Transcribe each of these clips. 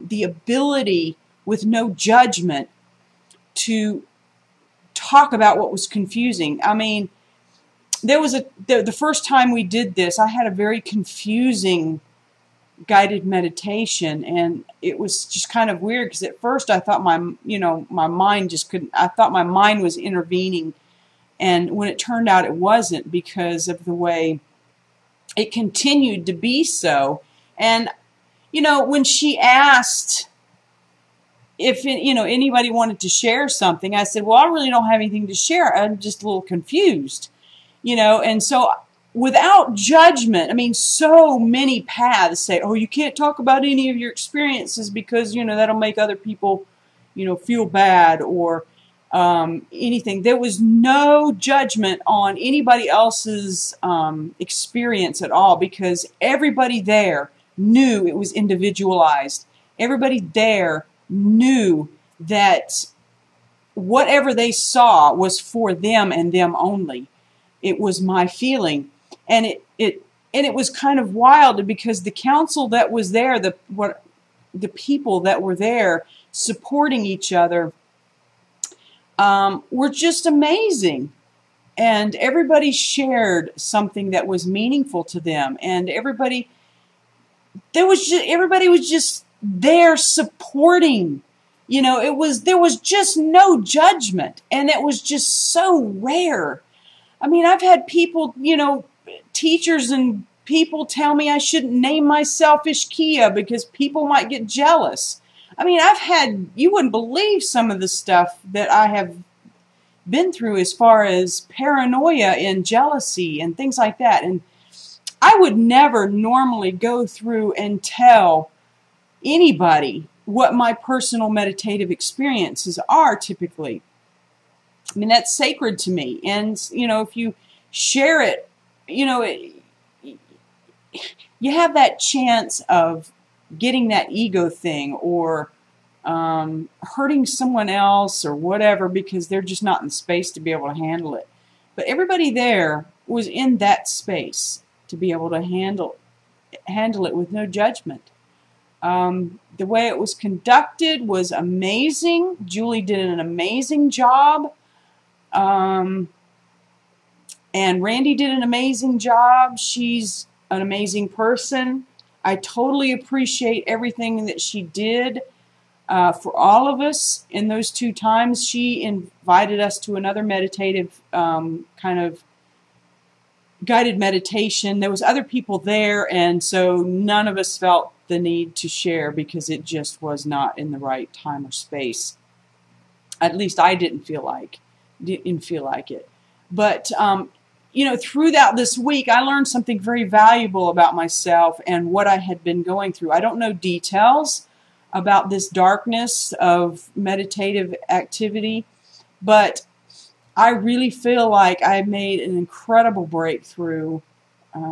the ability with no judgment to talk about what was confusing. I mean, there was the first time we did this, I had a very confusing guided meditation, and it was just kind of weird because at first I thought my mind just couldn't. I thought my mind was intervening, and when it turned out it wasn't, because of the way it continued to be so. And when she asked if anybody wanted to share something, I said, well, I really don't have anything to share. I'm just a little confused, and so without judgment, I mean, so many paths say, oh, you can't talk about any of your experiences because, that'll make other people, feel bad or anything. There was no judgment on anybody else's experience at all, because everybody there knew it was individualized. Everybody there knew that whatever they saw was for them and them only. It was my feeling. And it was kind of wild, because the council that was there, the people that were there supporting each other, were just amazing. And everybody shared something that was meaningful to them, and everybody was just there supporting. There was just no judgment, and it was just so rare. I mean, I've had people, teachers and people tell me I shouldn't name myself ishKiia because people might get jealous. I mean, you wouldn't believe some of the stuff that I have been through as far as paranoia and jealousy and things like that. And I would never normally go through and tell anybody what my personal meditative experiences are typically. I mean, that's sacred to me. And, if you share it, you have that chance of getting that ego thing, or hurting someone else or whatever, because they're just not in the space to be able to handle it. But everybody there was in that space to be able to handle it with no judgment. The way it was conducted was amazing. Julie did an amazing job. And Randy did an amazing job. She's an amazing person. I totally appreciate everything that she did for all of us in those 2 times. She invited us to another meditative kind of guided meditation. There was other people there, and so none of us felt the need to share because it just was not in the right time or space. At least I didn't feel like it. But throughout this week, I learned something very valuable about myself and what I had been going through. I don't know details about this darkness of meditative activity, but I really feel like I made an incredible breakthrough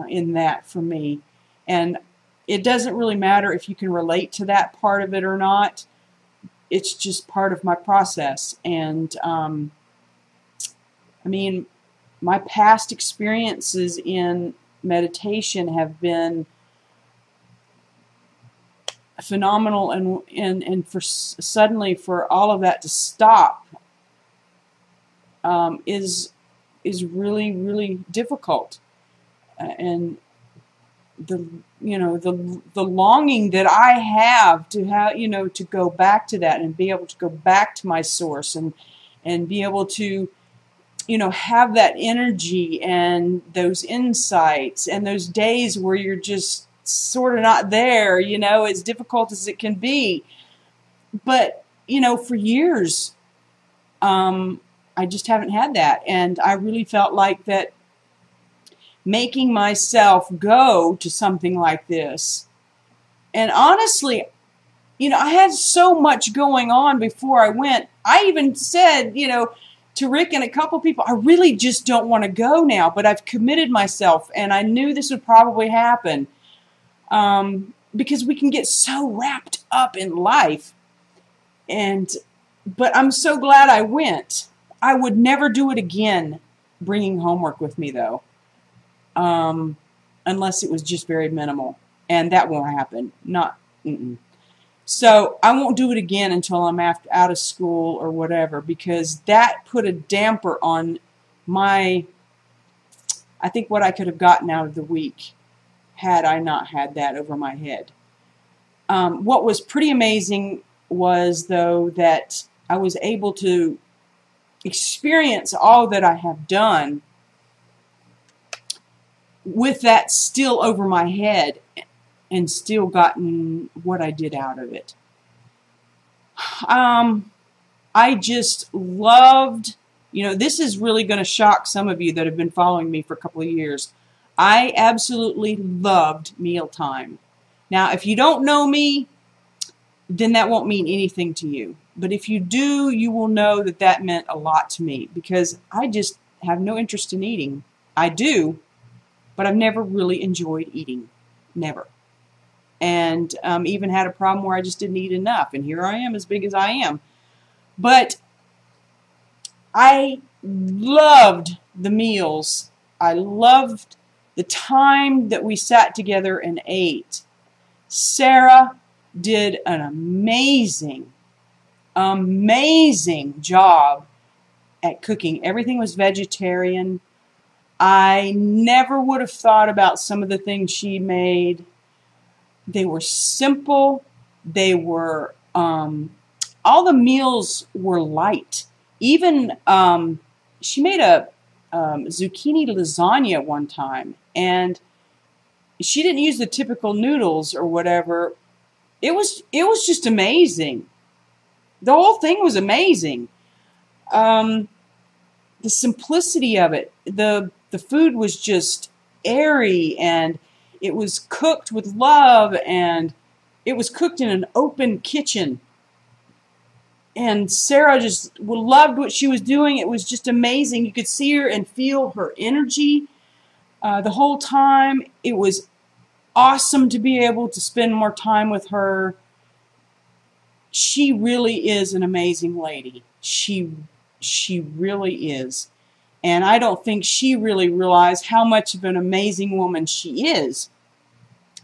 in that for me. And it doesn't really matter if you can relate to that part of it or not. It's just part of my process. And I mean, my past experiences in meditation have been phenomenal, and suddenly for all of that to stop is really, really difficult. And the longing that I have to go back to that and be able to go back to my source and be able to have that energy and those insights and those days where you're just sort of not there, as difficult as it can be. But, for years, I just haven't had that. And I really felt like that making myself go to something like this. And honestly, I had so much going on before I went. I even said, to Rick and a couple people, I really just don't want to go now, but I've committed myself, and I knew this would probably happen. Because we can get so wrapped up in life. But I'm so glad I went. I would never do it again, bringing homework with me, though. Unless it was just very minimal. And that won't happen. So I won't do it again until I'm out of school or whatever, because that put a damper on I think what I could have gotten out of the week had I not had that over my head. What was pretty amazing was, though, that I was able to experience all that I have done with that still over my head, and still gotten what I did out of it. I just loved, this is really going to shock some of you that have been following me for a couple of years. I absolutely loved mealtime. Now, if you don't know me, then that won't mean anything to you. But if you do, you will know that that meant a lot to me, because I just have no interest in eating. I do, but I've never really enjoyed eating. Never. And even had a problem where I just didn't eat enough. And here I am, as big as I am. But I loved the meals. I loved the time that we sat together and ate. Sarah did an amazing job at cooking. Everything was vegetarian. I never would have thought about some of the things she made. They were simple. They were, all the meals were light. Even, she made a zucchini lasagna one time, and she didn't use the typical noodles or whatever. It was just amazing. The whole thing was amazing. The simplicity of it. The food was just airy, and it was cooked with love, and it was cooked in an open kitchen. And Sarah just loved what she was doing. It was just amazing. You could see her and feel her energy the whole time. It was awesome to be able to spend more time with her. She really is an amazing lady. She really is. And I don't think she really realized how much of an amazing woman she is.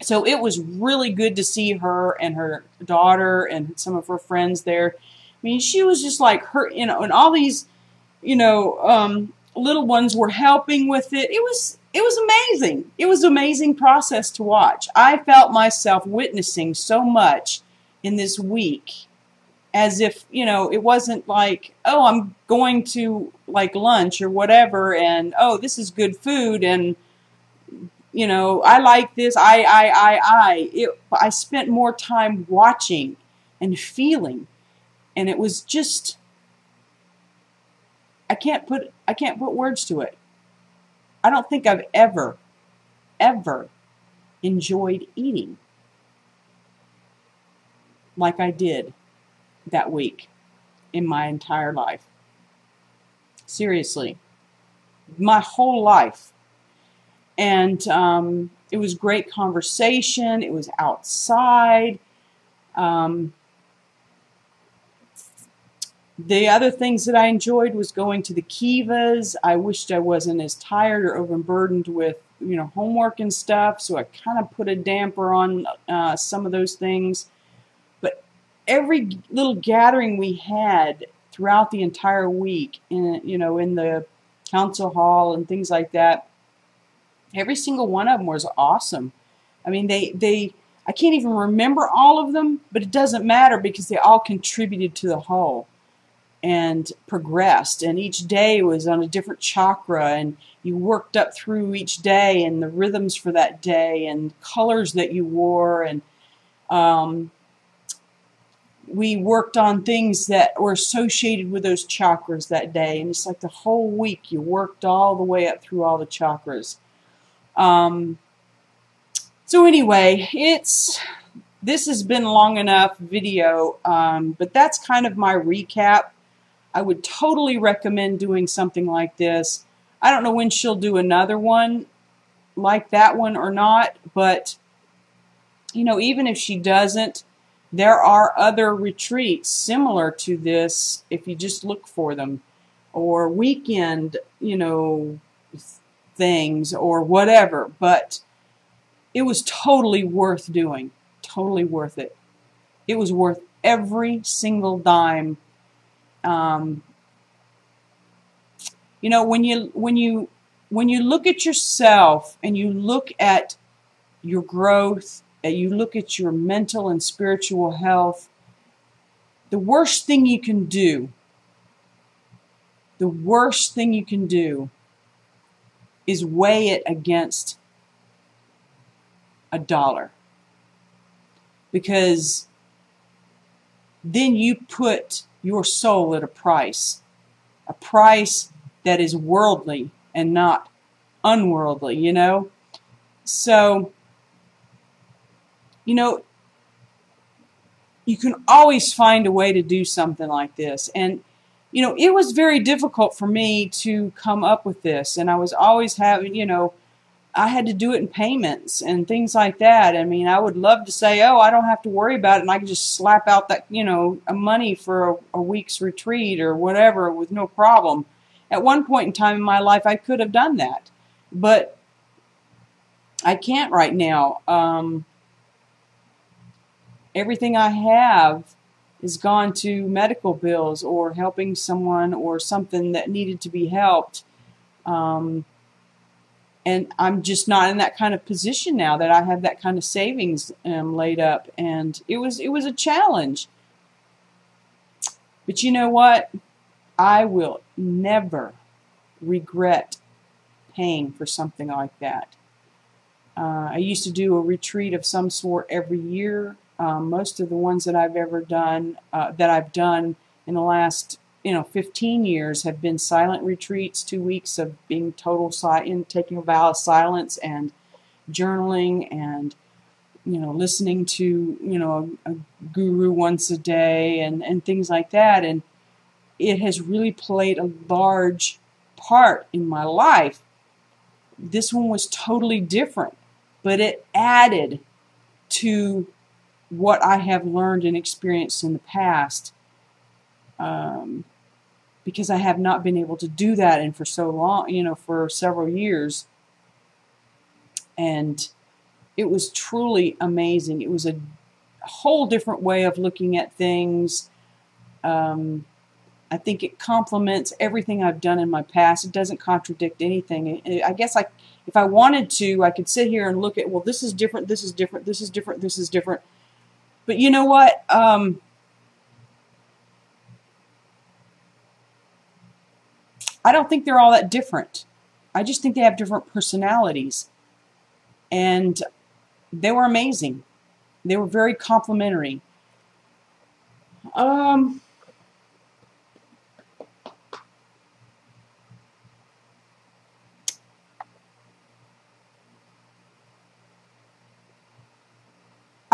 So it was really good to see her and her daughter and some of her friends there. I mean, she was just like her, and all these, little ones were helping with it. It was amazing. It was an amazing process to watch. I felt myself witnessing so much in this week, as if, it wasn't like, oh, I'm going to like lunch or whatever, and oh, this is good food, and I like this. I spent more time watching and feeling, and it was just, I can't put words to it. I don't think I've ever enjoyed eating like I did that week in my entire life. Seriously, my whole life. And it was great conversation. It was outside. The other things that I enjoyed was going to the Kiivas. I wished I wasn't as tired or overburdened with homework and stuff, so I kind of put a damper on some of those things. But every little gathering we had throughout the entire week, in the council hall and things like that, every single one of them was awesome. I mean, I can't even remember all of them, but it doesn't matter, because they all contributed to the whole and progressed. And each day was on a different chakra, and you worked up through each day and the rhythms for that day and colors that you wore. And we worked on things that were associated with those chakras that day. And it's like the whole week you worked all the way up through all the chakras. So anyway, this has been long enough video, but that's kind of my recap. I would totally recommend doing something like this. I don't know when she'll do another one like that one or not, but even if she doesn't, there are other retreats similar to this if you just look for them, or weekend, things or whatever. But it was totally worth doing. Totally worth it. It was worth every single dime. Um, you know, when you look at yourself and you look at your growth, and you look at your mental and spiritual health, the worst thing you can do, the worst thing you can do is weigh it against $1, because then you put your soul at a price that is worldly and not unworldly, you know? So, you know, you can always find a way to do something like this. And, you know, it was very difficult for me to come up with this. And I was always having, you know, I had to do it in payments and things like that. I mean, I would love to say, oh, I don't have to worry about it, and I can just slap out that, you know, a money for a week's retreat or whatever with no problem. At one point in time in my life, I could have done that, but I can't right now. Everything I have is gone to medical bills or helping someone or something that needed to be helped. And I'm just not in that kind of position now that I have that kind of savings laid up. And it was a challenge. But you know what? I will never regret paying for something like that. I used to do a retreat of some sort every year. Most of the ones that I've ever done, in the last 15 years have been silent retreats, 2 weeks of being total silent, taking a vow of silence and journaling and, listening to, a guru once a day and things like that. And it has really played a large part in my life. This one was totally different, but it added to what I have learned and experienced in the past. Because I have not been able to do that and for so long, for several years. And it was truly amazing. It was a whole different way of looking at things. I think it complements everything I've done in my past. It doesn't contradict anything. I guess if I wanted to, I could sit here and look at, well, this is different, this is different, this is different, this is different. But you know what? I don't think they're all that different. I just think they have different personalities. And they were amazing. They were very complimentary. I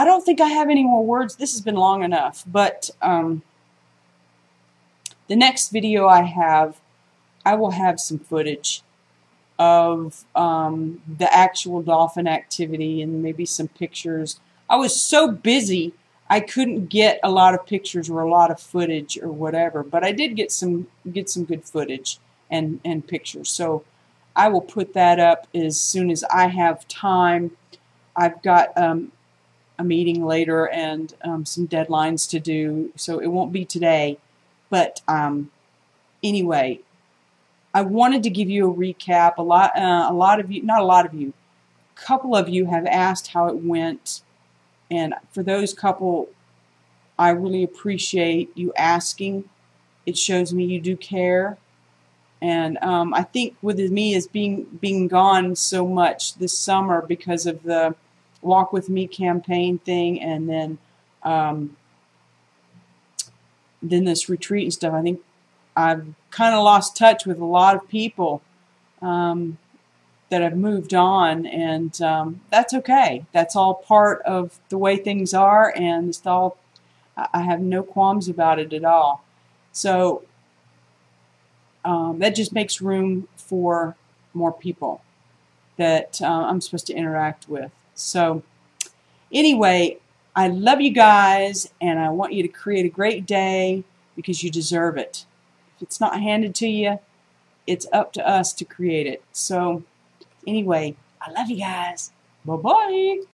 don't think I have any more words. This has been long enough. But the next video I will have some footage of the actual dolphin activity and maybe some pictures. I was so busy I couldn't get a lot of pictures or a lot of footage or whatever, but I did get some good footage and pictures. So I will put that up as soon as I have time. I've got a meeting later and some deadlines to do, so it won't be today. But anyway, I wanted to give you a recap. A lot of you, not a lot of you, a couple of you have asked how it went, and for those couple, I really appreciate you asking. It shows me you do care, and I think with me as being gone so much this summer because of the Walk With Me campaign thing, and then this retreat and stuff, I think I've kind of lost touch with a lot of people that have moved on, and that's okay. That's all part of the way things are, and it's all, I have no qualms about it at all. So that just makes room for more people that I'm supposed to interact with. So anyway, I love you guys, and I want you to create a great day because you deserve it. If it's not handed to you, it's up to us to create it. So anyway, I love you guys. Bye-bye.